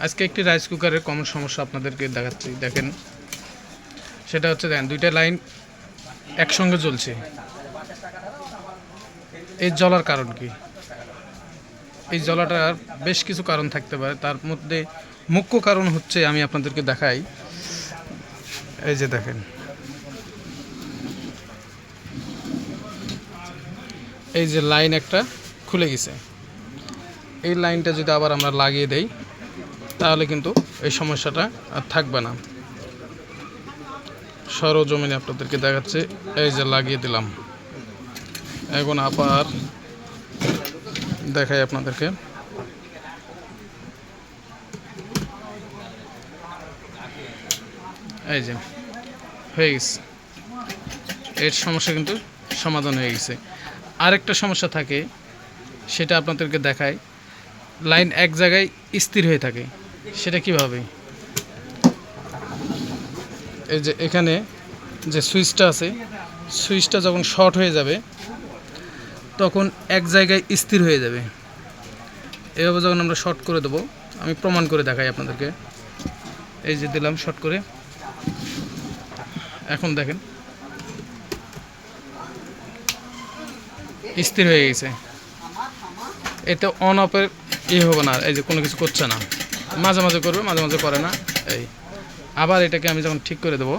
আজকে একটি রাইস কুকারের কমন সমস্যা আপনাদেরকে দেখাচ্ছি। দেখেন, সেটা হচ্ছে দেখেন দুইটা লাইন একসঙ্গে জ্বলছে। এই জ্বলার কারণ কি? এই জ্বলাটার বেশ কিছু কারণ থাকতে পারে, তার মধ্যে মুখ্য কারণ হচ্ছে, আমি আপনাদেরকে দেখাই। এই যে দেখেন, এই যে লাইন একটা খুলে গেছে। এই লাইনটা যদি আবার আমরা লাগিয়ে দেই তাহলে কিন্তু এই সমস্যাটা আর থাকবে না। সরজমিনে আপনাদেরকে দেখাচ্ছে, এই যে লাগিয়ে দিলাম। এখন আবার দেখাই আপনাদেরকে। এই যে হয়ে গেছে, এর সমস্যা কিন্তু সমাধান হয়ে গেছে। আরেকটা সমস্যা থাকে, সেটা আপনাদেরকে দেখায়। লাইন এক জায়গায় স্থির হয়ে থাকে, সেটা কিভাবে? এই যে এখানে যে সুইচটা আছে, সুইচটা যখন শর্ট হয়ে যাবে তখন এক জায়গায় স্থির হয়ে যাবে। এভাবে যখন আমরা শর্ট করে দেবো, আমি প্রমাণ করে দেখাই আপনাদেরকে। এই যে দিলাম শর্ট করে, এখন দেখেন স্থির হয়ে গেছে। এতে অন অফের হবে না, এই যে কোনো কিছু করছে না। মাঝে মাঝে করবে, মাঝে মাঝে করে না। এই আবার এটাকে আমি যখন ঠিক করে দেবো,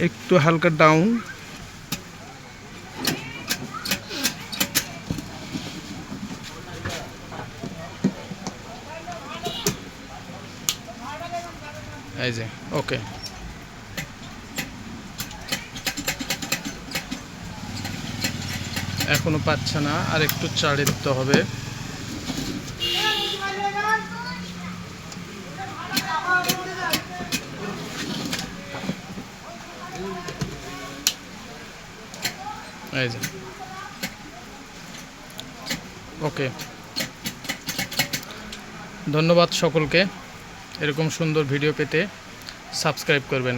একটু হালকা ডাউন, এই যে ওকে। এখনো পাচ্ছে না, আর একটু চাড়ে দিতে হবে। এই যে ওকে। ধন্যবাদ সকলকে। এরকম সুন্দর ভিডিও পেতে সাবস্ক্রাইব করবেন।